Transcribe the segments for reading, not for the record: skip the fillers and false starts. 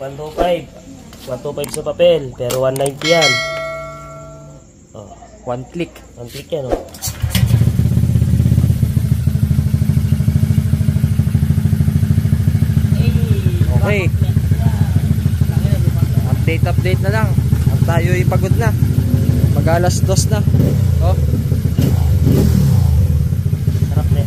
125. 125 sa papel, pero 190 yan. Oh, one click. one click yan, oh. Okay. Update na lang. At tayo ipagod na. Mag-alas 2 na. Oh. Sarap na.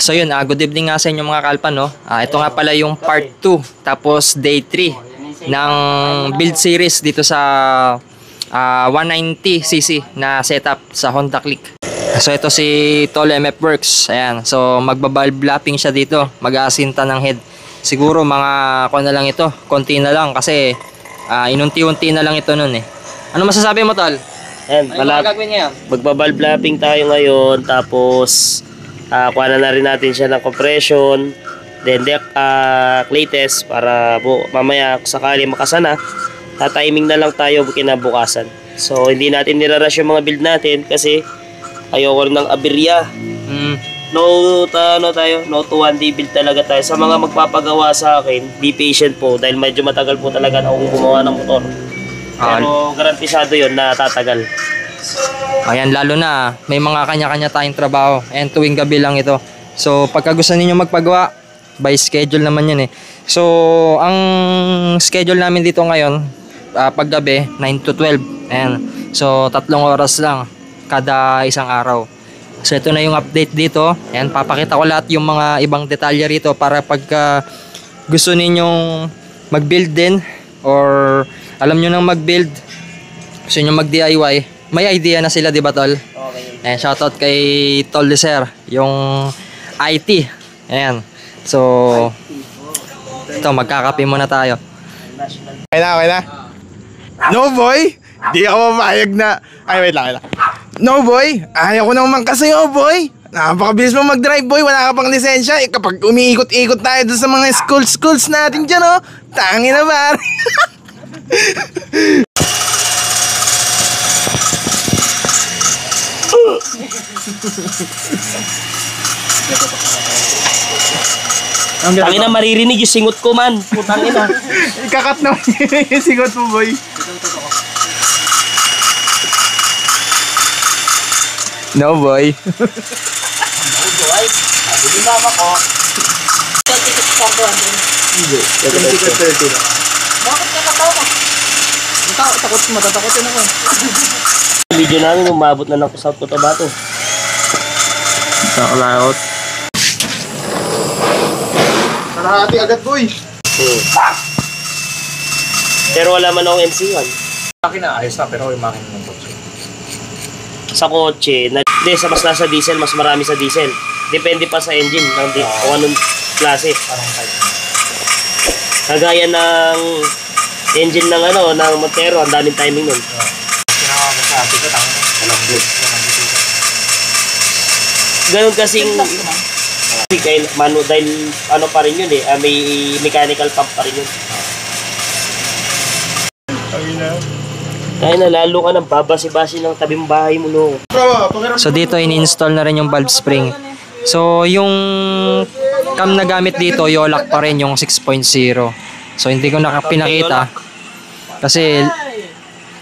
So yun, good evening nga sa inyo mga kalpan, no? Ito nga pala yung part 2, tapos day 3 ng build series dito sa 190cc na setup sa Honda Click. So ito si Tol MF Works. Ayan, so magbabalve lapping siya dito, mag-aasinta ng head. Siguro mga na lang ito, konti na lang kasi inunti-unti na lang ito nun eh. Ano masasabi mo, Tol? Ayan, magbabalve lapping tayo ngayon, tapos kuha na rin natin siya ng compression, then clay test para mamaya sakali makasana, tatiming na lang tayo kinabukasan. So hindi natin nirarush yung mga build natin kasi ayoko rin ng aberya. No to 1 day build talaga tayo. Sa mga magpapagawa sa akin, be patient po dahil medyo matagal po talaga akong gumawa ng motor. Pero garantisado yun na tatagal. Ayan, lalo na may mga kanya-kanya tayong trabaho. Ayan, tuwing gabi lang ito. So pagka gusto ninyo magpagawa, by schedule naman yan eh. So ang schedule namin dito ngayon, paggabi 9 to 12. Ayan, so 3 oras lang kada isang araw. So ito na yung update dito. Ayan, papakita ko lahat yung mga ibang detalye rito para pagka gusto ninyong mag-build din or alam nyo nang mag-build, gusto nyo mag-DIY, may idea na sila, di ba, Tol? Okay. Ayan, shoutout kay Tol Deser, yung IT. Ayan. So, ito, magkakape muna tayo. Okay na. No, boy. Di ako mapayag na... Ay, wait lang. No, boy. Ayaw ko naman kasi, boy. Napakabilis mo mag-drive, boy. Wala ka pang lisensya. Kapag umiikot-ikot tayo doon sa mga schools natin dyan, tangin na ba? Tangin na, maririnig yung singot ko, man. Putangin na. Ikakat naman yung sigot mo, boy. No, boy. No, boy. Hindi mama ko. Hindi. 20-30 na. Bakit ka natawa? Matatakotin ako. Video namin umabot na lang sa South Cotabato. Nakalaot. Narahati agad, boy. Pero wala man akong MC1. Akin na, ayos na, pero yung makina ng kotse. Sa kotse, sa mas nasa diesel, mas marami sa diesel. Depende pa sa engine, kung anong klase. Kagaya ng engine ng ng Montero, ang daming timing nun. Kinakamasabi ko, tangin na. Walang good. Ganun kasing dahil ano pa rin yun eh, may mechanical pump pa rin yun. Kaya na lalo ka ng babasi-basi ng tabing bahay mo, no. So dito ini-install na rin yung valve spring. So yung cam na gamit dito, Yolak pa rin yung 6.0. So hindi ko pinakita kasi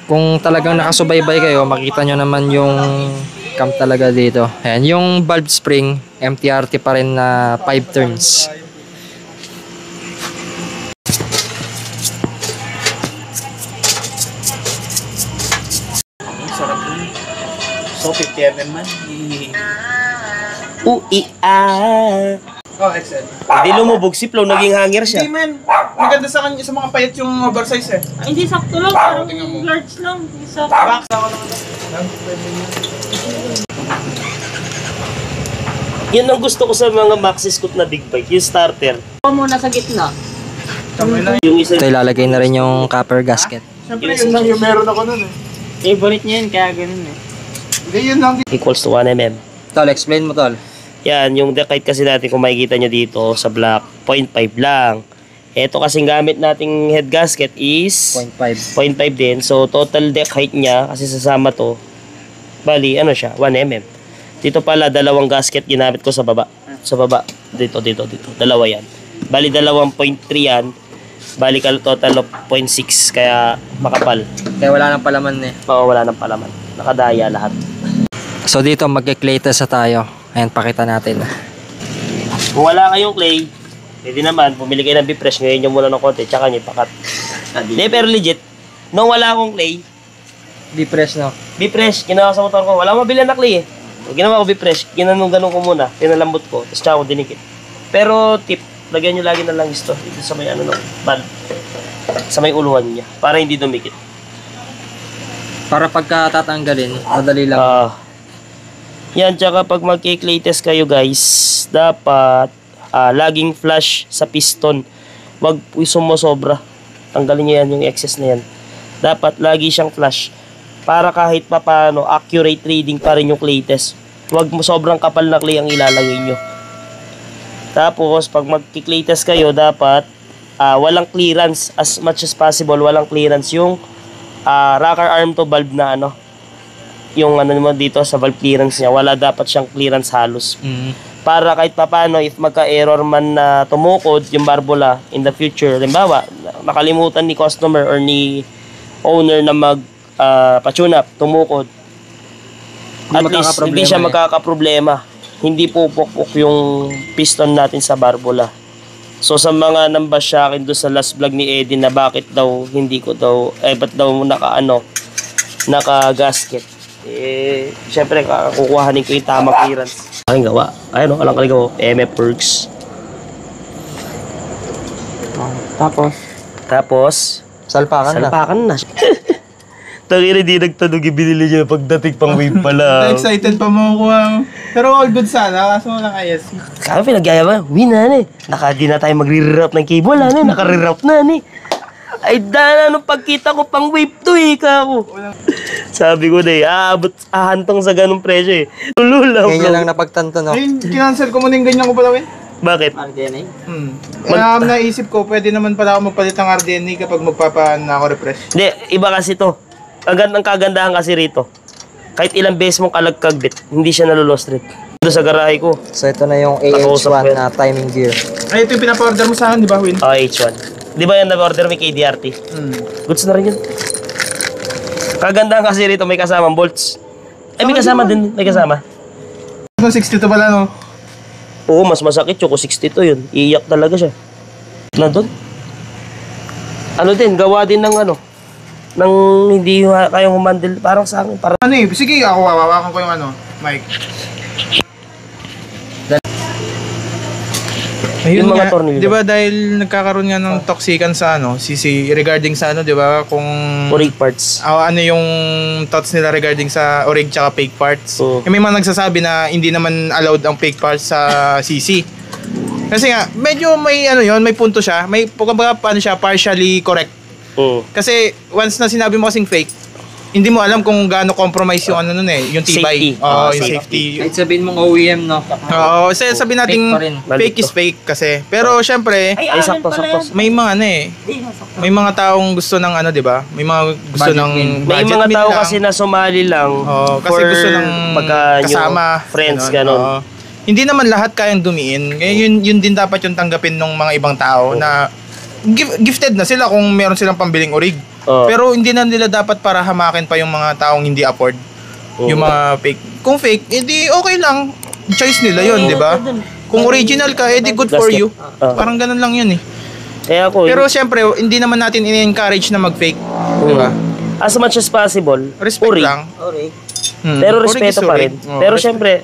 kung talagang nakasubaybay kayo, makita nyo naman yung cam talaga dito. Ayan, yung valve spring, MTRT pa rin na 5 turns. Sarap yun. So, 50mm man. Oh, XL. Hindi lumubog si Flo, naging hanger siya. Hindi, man. Maganda sa kanya sa mga payat yung oversize eh. Hindi, sakto lang. Parang large lang. Isa. Box ako naman. Yun ang gusto ko sa mga maxi scoop na big bike, yung starter. Ako muna sa gitna. Yung isa, Ito ilalagay na rin yung copper gasket. Siyempre, yun lang yung meron ako nun eh. Favorite niya yun, kaya ganun eh. Hindi, yun lang. equals to 1mm. Tol, explain mo, Tol. Yan, yung decite kasi natin kung makikita nyo dito sa block, 0.5 lang. Ito kasing gamit nating head gasket is 0.5. 0.5 din. So, total deck height niya, kasi sasama to, bali, ano siya, 1 mm. Dito pala, dalawang gasket ginamit ko sa baba. Sa baba. Dito. Dalawa yan. Bali, 2.3 yan. Bali, total of 0.6. Kaya, makapal. Kaya wala nang palaman eh. Oo, wala nang palaman. Nakadaya lahat. So dito magke-clay test na tayo. Ayan, pakita natin. Kung wala kayong clay, pwede naman, bumili kayo ng bifresh, ngayon nyo muna ng konti, tsaka nyo ipakat. Hindi, pero legit, nung wala akong clay, Depress no? bifresh, ginawa ko sa motor ko, wala mabili na clay eh. Ginawa ko bifresh, ganun ko muna, pinalambot ko, tapos tsaka ko dinikit. Pero tip, lagyan nyo lagi ng langis to, dito sa may ano, valve, sa may uluhan niya, para hindi dumikit. Para pagka tatanggalin, madali lang. Yan, tsaka pag magki-clay test kayo guys, dapat laging flush sa piston. Wag sumosobra. Tanggalin nyo yan, yung excess na yan. Dapat lagi siyang flush. Para kahit papaano, accurate reading pa rin yung clay test. Wag mo sobrang kapal na clay ang ilalagay nyo. Tapos, pag magki-clay test kayo, dapat walang clearance. As much as possible, walang clearance yung rocker arm to valve na ano. Yung ano naman dito sa valve clearance niya, wala dapat siyang clearance halos. Para kahit papano, if magka-error man na tumukod yung barbula in the future, halimbawa, nakalimutan ni customer or ni owner na pa-tune up, tumukod, at least hindi siya magkakaproblema. Hindi pupukpok yung piston natin sa barbula. So sa mga nambash sa akin doon sa last vlog ni Eddie na bakit daw hindi ko daw, ba't daw naka-gasket. Siyempre, kukuhanin ko yung tamang clearance. Aking gawa. Ayun o, alang kaligaw. MF Works. Tapos, Salpakan na. Tangina, di nagtanong, binili niya pagdating pang wave pala. Excited pa makukuha. Pero all good sana, kaso walang ISC. Sabi, pinagyayaman, na. Di na tayo magre-reroute ng cable, naka-reroute na, Ay, dana, nung pagkita ko pang wave to, kako. Sabi ko na ahantong sa ganung presyo Tululaw. Ganyan lang napagtanto, no? Ayun, kinancel ko muna yung ganyan ko pala, Win. Bakit? RDNA? Naisip ko, pwede naman pala ako magpalit ng RDNA kapag ako refresh. Hindi, iba kasi to. Ang kagandahan kasi rito. Kahit ilang beses mong kalagkagbit, hindi siya nalolost rate. Dito sa garahe ko. So ito na yung AH1 na timing gear. Ay, ito yung pinapa-order mo sa akin, di ba, Win? H1. Di ba yan na-order may KDRT? Goods na rin yun. Kagandahan kasi rito may kasamang bolts. Ay, may kasama din. May kasama. 62 pala, no? Oo, mas masakit yung 62 yun. Iiyak talaga siya. Na doon. Ano din, gawa din ng nang hindi kayang humandle. Parang sa akin. Parang Sige, ako hawakan ko yung mic. Ayun yung mga nga, tornilyo. di ba dahil nagkakaroon nga ng toxican sa CC regarding sa di ba kung orig parts. ano yung thoughts nila regarding sa orig tsaka fake parts. May mga nagsasabi na hindi naman allowed ang fake parts sa CC. Kasi nga medyo may may punto siya, may paano siya partially correct. Kasi once na sinabi mo kasing fake, hindi mo alam kung gaano compromise yung yung tibay. Safety. Yung safety. Kahit sabihin mong OEM, no? Oo, sabihin natin fake is fake kasi. Pero syempre, Ay, sakto. may mga may mga taong gusto ng di ba? May mga gusto Budget ng win. May budget mga win tao lang. kasi na sumali lang Kasi for gusto ng kasama, friends, ganon. ganon. Hindi naman lahat kayang dumiin. Kaya yun din dapat yung tanggapin ng mga ibang tao na gifted na sila kung meron silang pambiling orig. Pero hindi na nila dapat para hamakin pa yung mga taong hindi afford. Yung mga fake. Kung fake, edi okay lang. Choice nila yun, di ba? Kung original ka, edi good for you. Parang ganun lang yun Kaya ako, Pero syempre, hindi naman natin in-encourage na mag-fake. Di ba? as much as possible, Respect orig. lang. Orig. Pero Orig respeto is pa orig. rin. Pero syempre,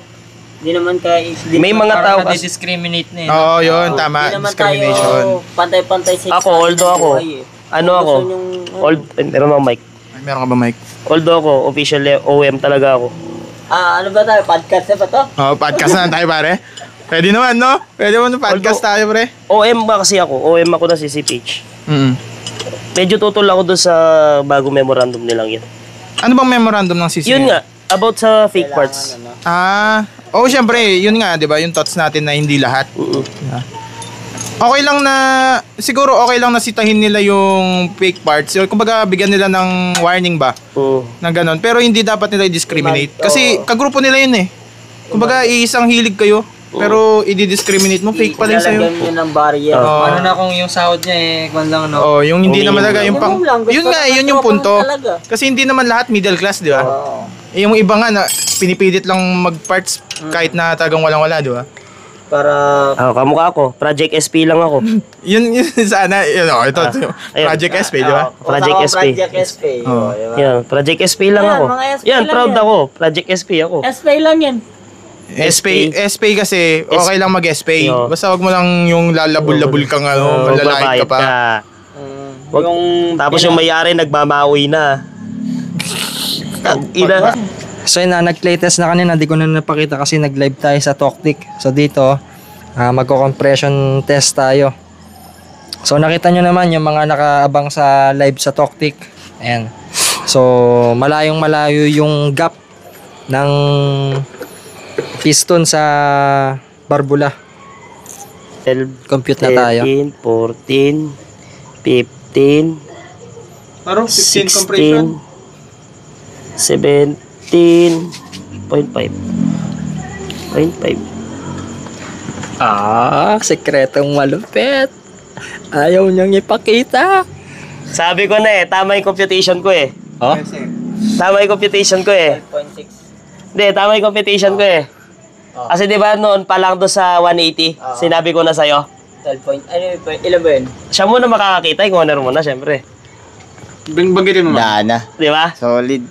Hindi naman kayo... may mga tao kasi. discriminate na Oo, yun, tama. Hindi naman Discrimination. tayo pantay-pantay sa Ako, although ako, meron ako mic. Ay, meron ka ba, Mike? Although ako, official OM talaga ako. ano ba tayo? Podcast na ba to? Oh, podcast na tayo, pare. Pwede naman, no? Pwede naman podcast tayo, pre. OM ba kasi ako? OM ako na CCPH. Medyo tutol ako doon sa bago memorandum nilang yun. Ano bang memorandum ng CCA? Yun nga, about sa fake parts. okay lang na, siguro okay lang na sitahin nila yung fake parts. Kumbaga, bigyan nila ng warning ba? Na ganun. Pero hindi dapat nila i-discriminate. Kasi kagrupo nila yun eh. Kumbaga, iisang hilig kayo. Pero i-discriminate mo, fake pala yung sa'yo. Ilalagyan nyo ng barrier. Ano na kung yung sahod niya kung lang, no? Oh, yung hindi naman talaga yung pang... Minimum lang, gusto Yun nga, naman yun yung punto. talaga. Kasi hindi naman lahat middle class, di ba? Yung iba nga na pinipilit lang mag-parts kahit na tagang walang-wala, di ba? Para... Kamukha ko. Project SP lang ako. Yun sana, ito, Project SP, di ba? Project Ako, SP. Project SP. Oh. Diba? Yan, Project SP lang Ayan, ako. mga SP Yan, lang proud yan. ako. Project SP ako. SP lang yan. SP kasi, okay lang mag-SP. Yo. Basta wag mo lang yung lalabul-labul kang malalait ka pa. Wag, tapos yung may-ari nagmamawi na. Ina. So yun na, nag-playtest na kanina, di ko na napakita kasi nag-live tayo sa Toktik. So dito, magko-compression test tayo. So nakita nyo naman yung mga nakaabang sa live sa Toktik. Ayan. So malayong malayo yung gap ng piston sa barbula. 12, Compute na tayo. 13, 14, 15, Parang 16, 17.5. 0.5. Sekretong malupit. Ayaw niyang ipakita. Sabi ko na tama yung computation ko Oh? Tama yung computation ko 12.6. Hindi, tama yung computation ko Kasi di ba noon pa lang doon sa 180, sinabi ko na sa'yo. 12 ilan ba yun? Siya muna makakakita, yung owner mo na, syempre. Banggitin mo. Dana. Di ba? Solid.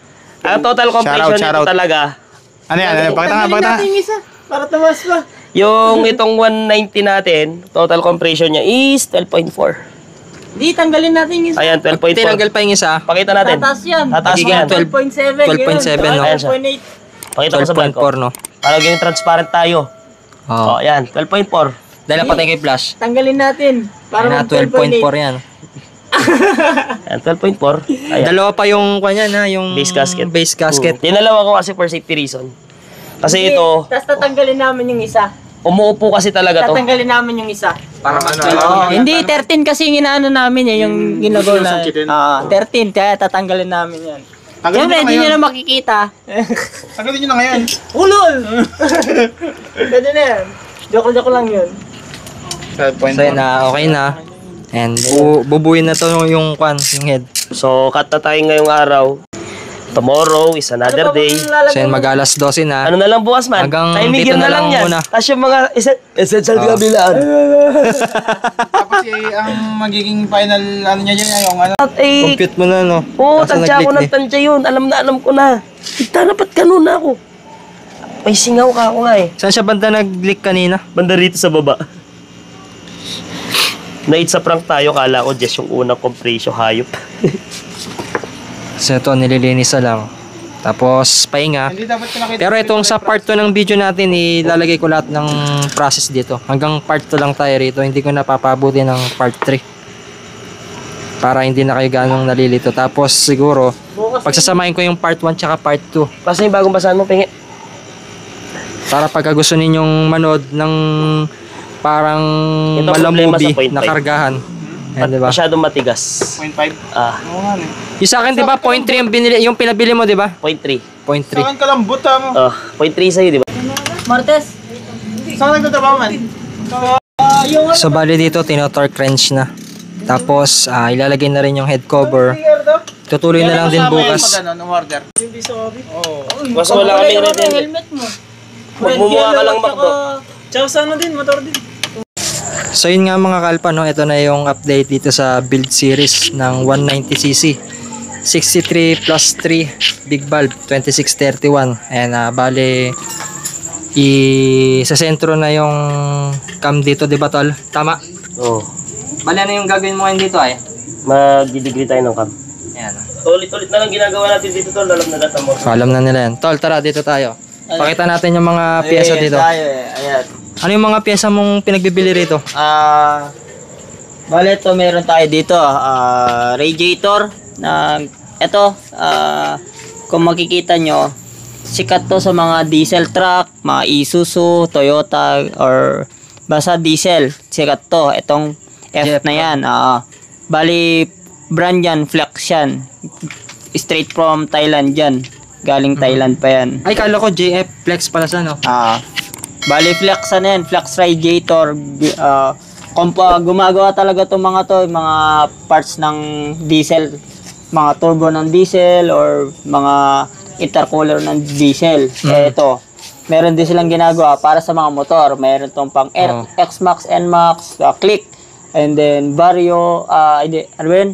Ang total compression Shout out. nito talaga, Ano yan? Pakita nga, pakita nga. isa. Para tumas pa. yung itong 190 natin, total compression niya is 12.4. Di, tanggalin natin yung isa. Ayan, 12.4. Tinanggal pa yung isa. Pakita natin. Tataas yan. Tataas mo yan. 12.7. 12.7, no? Ayan siya. 12.8. Pakita ko sa vlog ko. 12.4, no? Para maging transparent tayo. Oh. Ayan, 12.4. Dahil napatay kay Flash. Tanggalin natin. Para Para na mag 12.4 yan. Ayan, 12.4. Ayan. Dalawa pa yung kanya na, yung Base gasket. Base gasket. Dinalawa ko kasi for safety reason. Kasi ito, Tapos tatanggalin namin yung isa. umuupo kasi talaga to. Tatanggalin namin yung isa. Para Hindi, 13 kasi yung inaano namin yung ginagawa na. 13, kaya tatanggalin namin yan. Tanggalin Siyempre, nyo na hindi nyo ngayon. na makikita. Tanggalin nyo na ngayon. Ulol! Pwede na yan. Joke lang yun. 12.4. So yun na, okay na. And bubuin na to yung kwan, yung head. So, cut na tayo ngayong araw. Tomorrow is another day. So yun, mag-alas 12 na. Ano na lang bukas man? Hanggang Timing dito gear na na lang lang yan. muna. Tapos yung mga essential kabilaan. Tapos ang magiging final ano niya dyan, yung ano. Eh, Compute mo na, no? oo, Kaso tansya ako nag-click ng tansya yun. Alam ko na. Tigta, napat ganun na ako. May singaw ka ako nga Saan siya banda nag-leak kanina? Banda rito sa baba. Nait sa prank tayo, kala ko just yung unang compression hayop. So ito, nililinis na lang. Tapos, pahinga. Hindi dapat pinakita. Pero itong sa part 2 ng video natin, ilalagay ko lahat ng process dito. Hanggang part 2 lang tayo rito. Hindi ko napapabuti ng part 3. Para hindi na kayo ganong nalilito. Tapos siguro, pagsasamahin ko yung part 1 tsaka part 2. Kasi yung bagong basahan mo, pingi. Para pagka gusto ninyong manood ng parang Ito malang problema movie sa 0.5. na kargahan. Ayan, diba? Masyadong matigas. 0.5. Ah, Oo nga eh. Yung sa akin, diba, 0.3 yung pinabili mo, diba? 0.3. 0.3. Saan ka lang buta mo? 0.3 sa'yo, di ba? Martes. Saan nagtatrabaho man? So, bali dito, tinotorque wrench na. Tapos, ilalagay na rin yung head cover. Tutuloy na lang din bukas. order. Basta wala kaming red helmet. Helmet mo. Magmumukha ka lang makdo. Tsaka sa ano din, motor din. So, yun nga mga kalpa, no? Ito na yung update dito sa build series ng 190cc. 63 plus 3 big valve 2631. And bali sa sentro na yung cam dito, di ba tol? Tama? Oo. Bali ano yung gagawin mo ngayon dito ay? Mag-degree tayo ng cam. Ayan. Ulit-ulit na lang ginagawa natin dito, tol. Alam na data mo. Alam na nila yan. Tol, tara dito tayo. Pakita natin yung mga pyesa dito. Ayan. Ano yung mga pyesa mong pinagbibili rito? Bale, ito meron tayo dito. Radiator. Ito, kung makikita nyo, sikat to sa mga diesel truck, mga Isuzu, Toyota, or Basta diesel. Sikat to. Itong F Jeep. na yan. Bali, brand yan. Flex yan. Straight from Thailand yan. Galing Thailand pa yan. Ay, kala ko JF Flex pala sa no? Bali, Flex na yan. Flex radiator. Gumagawa talaga itong mga to. Mga parts ng diesel. Mga turbo ng diesel or mga intercooler ng diesel. Ito. Meron din silang ginagawa para sa mga motor. Meron tong pang X-Max, N-Max, Click, and then Vario, ano yun?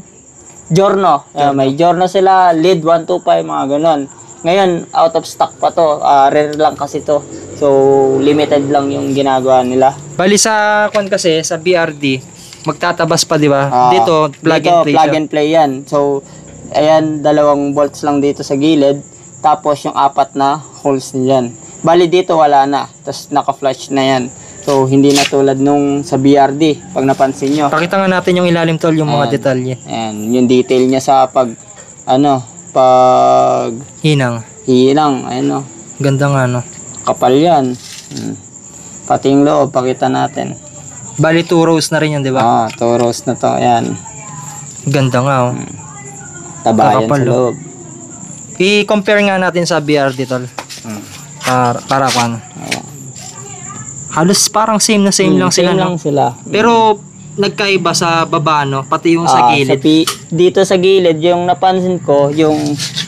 Giorno. May Giorno sila, Lead 125, mga ganon. Ngayon, out of stock pa to. Rare lang kasi to. So, limited lang yung ginagawa nila. Bali sa kwan kasi, sa BRD, magtatabas pa, di ba? Dito, plug dito, and play plug siya. and play yan. So, ayan, 2 bolts lang dito sa gilid. Tapos, yung 4 na holes niyan. Bali dito wala na. Tapos naka-flush na yan. So, hindi na tulad nung sa BRD. Pag napansin nyo. Pakita nga natin yung ilalim tol, yung mga detalye. Ayan, yung detail niya sa pag Hinang. hinang. Ayan o. Ganda nga no. Kapal yan. Pati yung loob, pakita natin. Bali 2 rows na rin yun, di ba? 2 rows na to. Ayan. Ganda nga oh. Tabayan Kakapal, sa oh. loob. I-compare nga natin sa BRD tol. Para kwan. Halos parang same na same lang sila. Same No? lang sila. Pero nagkaiba sa baba no, pati yung sa gilid. Dito sa gilid, yung napansin ko, yung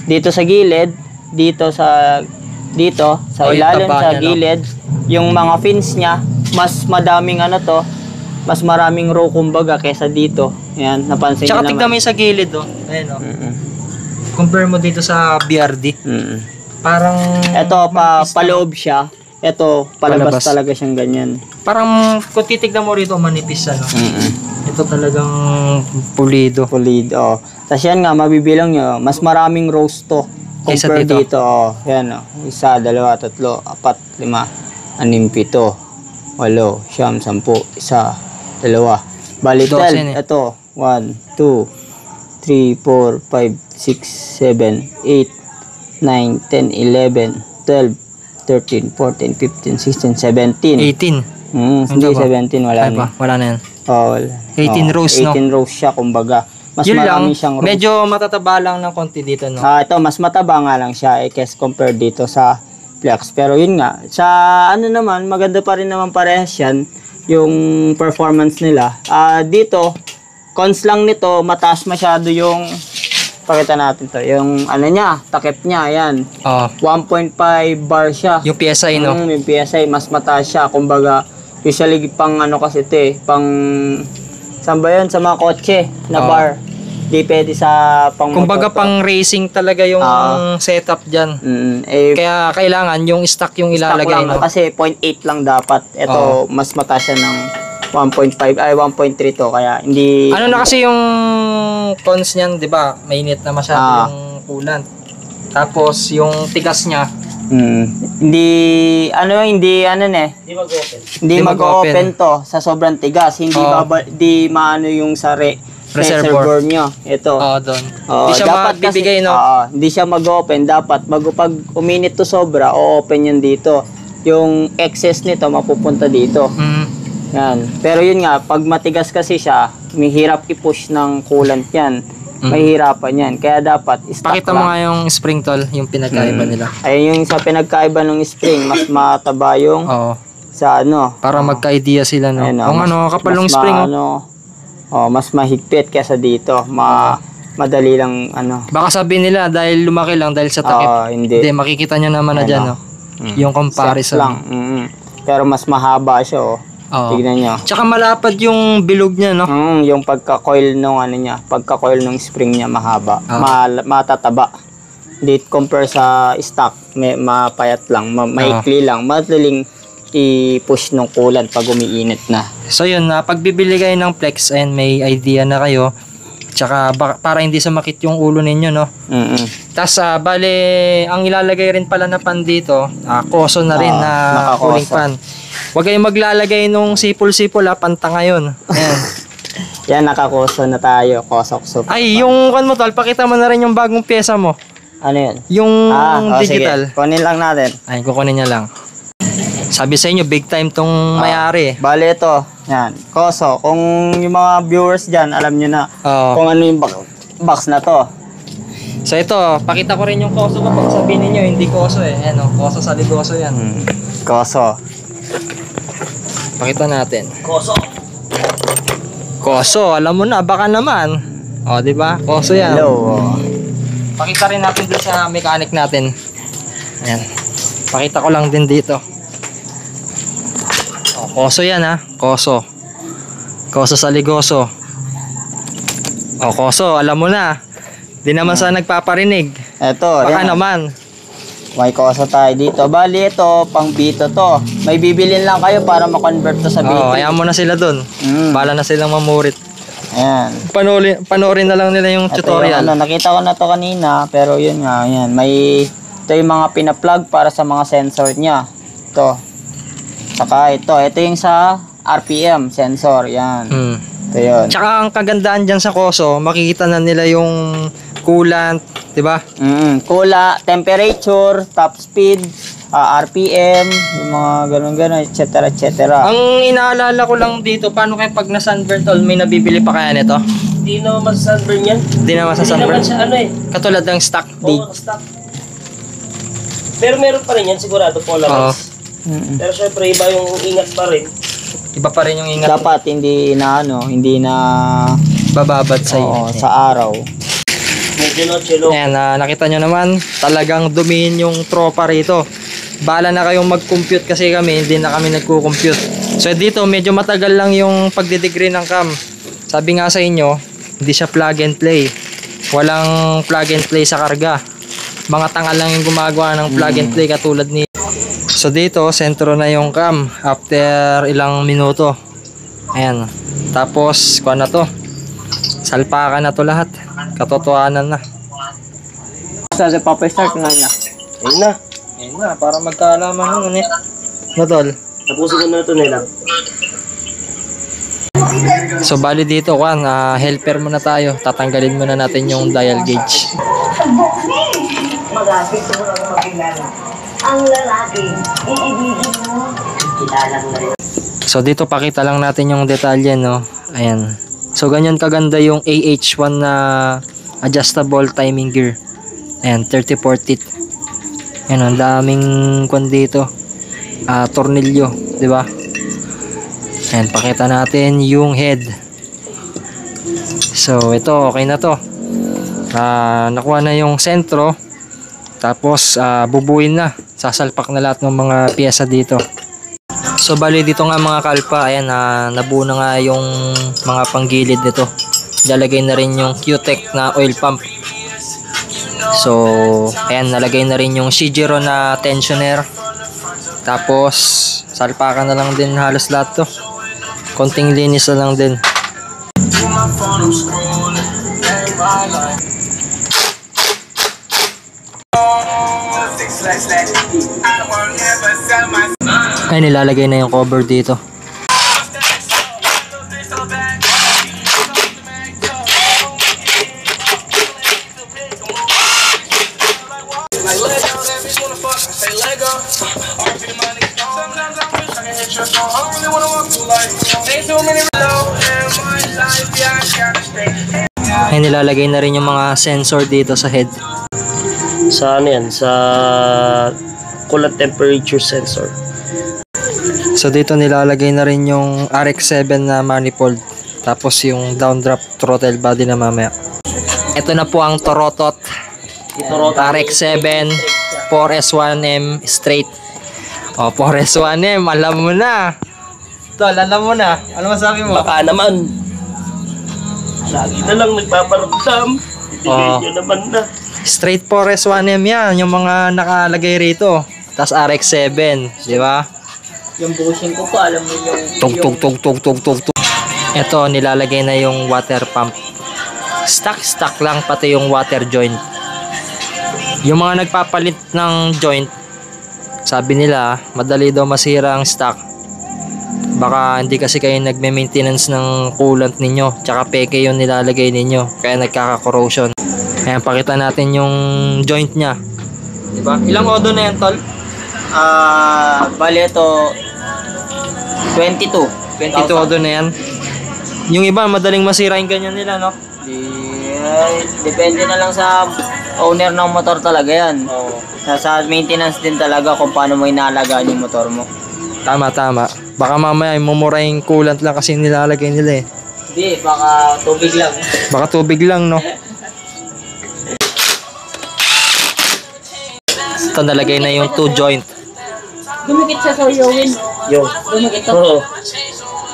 dito sa gilid, dito sa Oh, yung ilalim taba sa niya, no? gilid, yung mga fins niya, mas madaming mas maraming row kumbaga kaysa dito. Yan, napansin Tsaka niyo tignan mo naman. yung sa gilid oh. Ayun oh. Compare mo dito sa BRD. Parang Ito paloob siya. Ito palabas Palabas. talaga siyang ganyan. parang kung titignan mo rito manipis ano. Ito talagang pulido. Pulido. Tapos yan nga, mabibilang nyo, mas maraming rows to. Kaysa Compare dito. dito. Yan o. 1, 2, 3, 4, 5, 6, 7, 8, 9, 10, 11, 12. Bali 12 yan 12. eh. Ito. 1, 2, 3, 4, 5, 6, 7, 8, 9, 10, 11, 12, 13, 14, 15, 16, 17. 18. Hindi, ba? 17. Wala Ay na. pa, wala na yan. Wala. 18 rows, no? 18 rows siya, kumbaga. Mas Yun lang, marami siyang rows. medyo matataba lang ng konti dito no. Ito, mas mataba nga lang siya kes compared dito sa Flex. Pero yun nga, sa naman, maganda pa rin naman parehas yan, yung performance nila. Dito, cons lang nito, mataas masyado yung, pakita natin to, yung niya, takip niya, yan. 1.5 bar siya. Yung PSI no. Yung PSI, mas mataas siya. Kumbaga, usually pang kasi ito pang, saan ba yun? Sa mga kotse na bar. Di pwede sa pang Kumbaga motor to. pang racing talaga yung setup diyan. Kaya kailangan yung stock yung ilalagay lang, no. kasi 0.8 lang dapat. Ito, mas mataas siya ng 1.5, 1.3 to. Kaya hindi... Ano na kasi yung cons niyan, 'di ba? Mainit na masyado yung coolant. Tapos yung tigas niya, hindi mag-open to sa sobrang tigas. Hindi maano yung sa reservoir nyo. Ito. doon. Hindi siya magbibigay no. Hindi siya mag-open. Dapat pag uminit to sobra, o-open yun dito. Yung excess nito mapupunta dito. Yan. Pero yun nga, pag matigas kasi siya, may hirap i-push ng coolant yan. Mahirapan yan. Kaya dapat stock Pakita mo nga yung spring tol, yung pinagkaiba nila. Ayun yung sa pinagkaiba ng spring, mas mataba yung sa Para magka-idea sila no. Ayun, Kapal ng spring mas mahigpit kaysa dito. Madali lang Baka sabihin nila dahil lumaki lang dahil sa takip. Hindi. Makikita nyo naman na dyan no. Yung comparison. Set lang. Pero mas mahaba siya Tignan nyo. Tsaka malapad yung bilog niya no. Yung pagka-coil nung pagka-coil nung spring niya mahaba. Matataba. Hindi compare sa stock, mapayat lang, maikli lang, madaling i-push ng coolant pag umiinit na. So yun, pag bibili kayo ng Flex and may idea na kayo, tsaka para hindi sumakit yung ulo ninyo no. Tapos bale, ang ilalagay rin pala na pan dito, koso na rin na cooling fan. Huwag kayong maglalagay nung sipol-sipol panta ngayon. Ayan. Yan, nakakoso na tayo. Kosok. Ay, yung kan mo tol, pakita mo na rin yung bagong pyesa mo. Ano yun? Yung Sige. digital. Kunin lang natin. Ay, kukunin niya lang. Sabi sa inyo, big time tong may-ari. Bale ito, yan, Koso. Kung yung mga viewers dyan, alam nyo na Oo. kung ano yung box na to. So ito, pakita ko rin yung Koso ko. Pag sabihin ninyo, hindi Koso eh. Ayan o, Koso sa Ligoso yan. Koso. Pakita natin. Koso. Koso, alam mo na, baka naman. O, di ba? Koso yan. Hello. Pakita rin natin dun sa mechanic natin. Ayan. Pakita ko lang din dito. O, Koso yan ha. Koso. Koso sa Ligoso. O, Koso, alam mo na. Di naman sa nagpaparinig. Eto, Baka yan. naman. May Koso tayo dito. Bali ito, pang Vito to. May bibilin lang kayo para ma-convert to sa Oo, V3. ayaw mo na sila dun. Bala na silang mamurit. Ayan. Panoorin na lang nila yung Ito tutorial. yung, nakita ko na to kanina, pero yun nga, yan. Ito yung mga pina-plug para sa mga sensor niya. Ito. Saka ito yung sa RPM sensor, yan. Ito yun. Tsaka ang kagandaan dyan sa Koso, makikita na nila yung coolant, di ba? Kula, temperature, top speed, RPM, yung mga ganun-ganun, etc. Ang inaalala ko lang dito, paano kaya pag na-sunburn tol, may nabibili pa kaya nito? Hindi naman masasunburn yan. Hindi naman sa Hindi naman sunburn. siya ano eh. Katulad ng stock. Oo, stock. Pero meron pa rin yan, sigurado Polaroids. Pero syempre, iba yung ingat pa rin. Iba pa rin yung ingat. Dapat hindi na Bababad sa oo, inyo. sa araw. Medyo no, chilo. Ayan, nakita nyo naman, talagang dumihin yung tropa rito. Bala na kayong mag-compute kasi kami, hindi na kami nagko-compute. So dito, medyo matagal lang yung pagdidegree ng cam. Sabi nga sa inyo, hindi siya plug and play. Walang plug and play sa karga. Mga tanga lang yung gumagawa ng plug and play katulad ni. So dito, sentro na yung cam after ilang minuto. Ayan. Tapos, kuha na to. Salpakan na to lahat. Katotohanan na. Sa papa-start nga niya. Ayun na. Ayun na, para magkaalaman nun eh. Matol. Tapusin ko na ito nila. So bali dito Juan, helper muna tayo. Tatanggalin muna natin yung dial gauge. Mag-asik mo lang makilala. Ang lalaki, iibigin mo. Kilala mo na rin. So dito pakita lang natin yung detalye, no. Ayan. So ganyan kaganda yung AH1 na adjustable timing gear. Ayan, 34 teeth. Ayan, ang daming kwan dito. Tornilyo, di ba? Ayan, pakita natin yung head. So ito, okay na to. Nakuha na yung sentro. Tapos bubuin na. Sasalpak na lahat ng mga piyesa dito. So bali dito nga mga kalpa, ayan, nabuo na nga yung mga panggilid nito. Lalagay na rin yung Q-Tech na oil pump. So ayan, nalagay na rin yung Shijiro na tensioner. Tapos salpakan na lang din halos lahat to. Konting linis na lang din. Ay, nilalagay na yung cover dito. Ay, nilalagay na rin yung mga sensor dito sa head. Sa ano yan? Sa coolant temperature sensor. So dito nilalagay na rin yung RX-7 na manifold. Tapos yung downdraft throttle body na mamaya. Ito na po ang Torotot RX-7 4S1M straight. O, 4S1M, alam mo na. Tol, alam mo na. Ano masabi mo? Baka naman. Lagi na lang nagpaparamdam. Ibigay nyo naman na. Straight 4S1M yan, yung mga nakalagay rito. Tapos RX-7, di ba? Yung bushing ko po, alam mo yung... Tug. Ito, nilalagay na yung water pump. Stock lang pati yung water joint. Yung mga nagpapalit ng joint, sabi nila, madali daw masira ang stock. Baka hindi kasi kayo nagme-maintenance ng coolant ninyo. Tsaka peke yung nilalagay ninyo. Kaya nagkaka-corrosion. Ayan, pakita natin yung joint nya. Diba? Ilang odo na yan, tol? Bali ito, 22. 22 doon na yan. Yung iba, madaling masira yung ganyan nila, no? Depende na lang sa owner ng motor talaga yan. Sa maintenance din talaga kung paano mo inaalagaan yung motor mo. Tama, tama. Baka mamaya mumura yung coolant lang kasi nilalagay nila eh. Hindi, baka tubig lang. Baka tubig lang, no? Ito, nalagay na yung 2 joint. Dumikit siya sa Yowin. Yung. Dumikit to. Oo.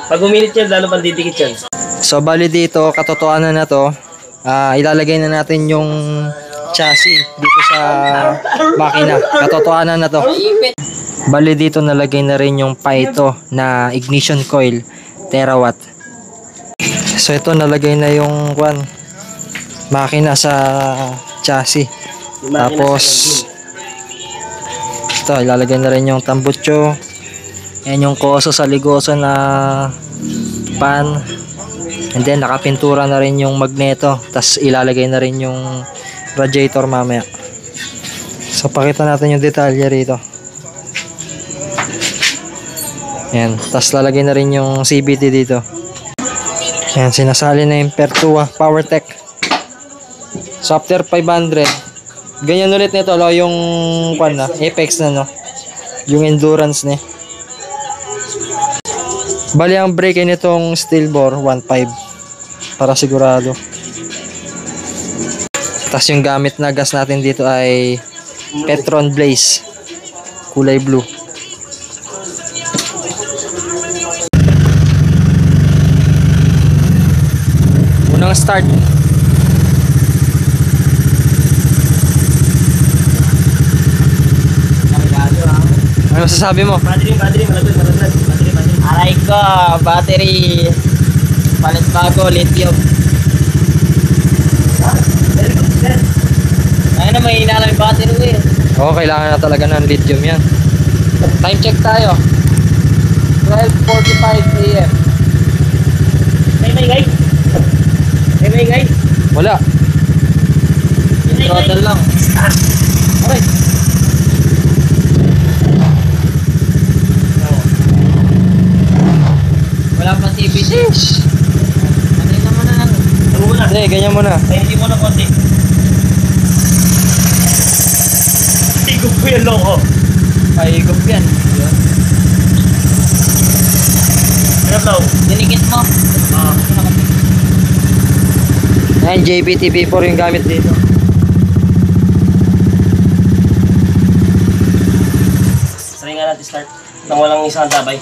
Pag umilit yan, lalo pang didikit yan. So, bali dito, katotohanan na to, ilalagay na natin yung chassis dito sa makina. Katotohanan na to. Bali dito, nalagay na rin yung Paito na ignition coil, terawatt. So, ito, nalagay na yung makina sa chassis. Tapos, ito, ilalagay na rin yung tambucho. Yan yung koso sa ligoso na pan. And then nakapintura na rin yung magneto. Tapos ilalagay na rin yung radiator mamaya. So pakita natin yung detalye rito. Yan. Tapos lalagay na rin yung CVT dito. Yan. Sinasali na yung Pertua PowerTech. So after 500, ganyan ulit nito lo, yung Apex na no. Yung endurance ni. Bali ang brake nitong steel bore 1.5 para sigurado. Tapos yung gamit na gas natin dito ay Petron Blaze kulay blue. Unang start. Ano masasabi mo? Battery, malaglag. Aray ko, battery. Palit bago, lithium. Ayun na, may hina lang yung battery ko eh. Oo, kailangan na talaga ng lithium yan. Time check tayo. 12:45 AM. May maingay? May maingay? Wala. Throttle lang. Okay. Wala pa CVT. Ano naman na lang. Ano muna? Hindi, ganyan muna. Hindi mo na konti. Tigog ko yan, loko. Paigop yan. Ano daw? Dinikit mo. Ayan, JBTV4 yung gamit dito. Try nga natin start. Nang walang isang tabay.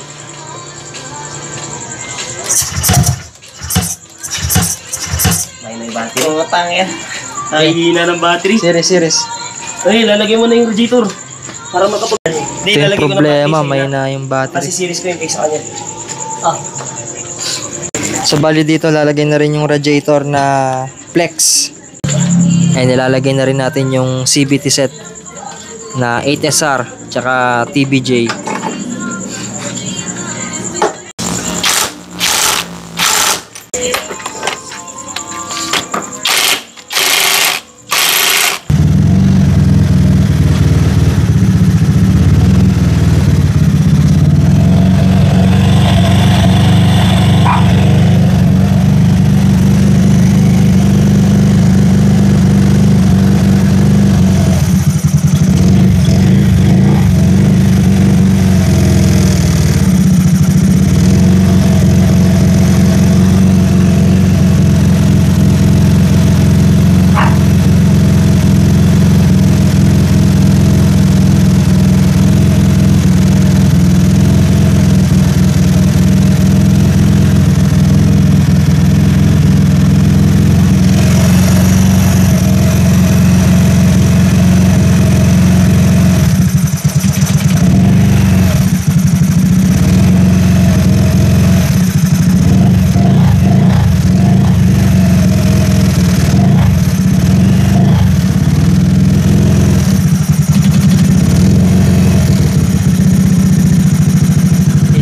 May battery. Utang yan. Ay, hina ng battery. Series. Ay, lalagay mo na yung radiator. Para makapag... Hindi, Ito yung lalagay ko na problema, battery. may na yung Kasi battery. series ko yung case sa kanya. So bali dito lalagay na rin yung radiator na flex. Ay nilalagay na rin natin yung CVT set na 8SR tsaka TBJ.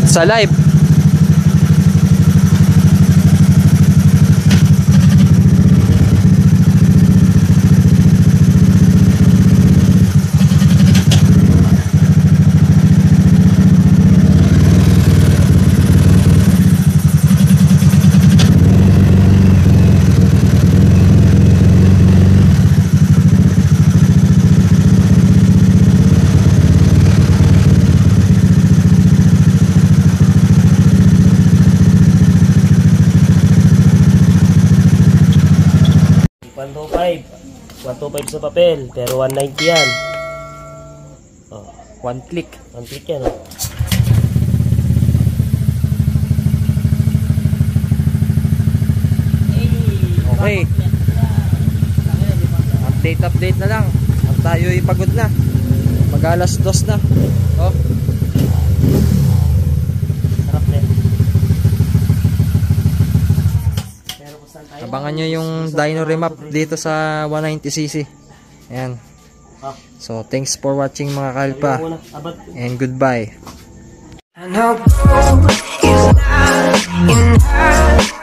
Sa live. 125 sa papel, pero 190 yan. Oh, One click. 1 click yan. Oh. Okay. Update na lang. At tayo'y pagod na. Mag-alas 2 na. Oh. Sarap na. Abangan nyo yung dyno remap dito sa 190cc. Ayan. So, thanks for watching mga kalpa. And goodbye. I know is not enough.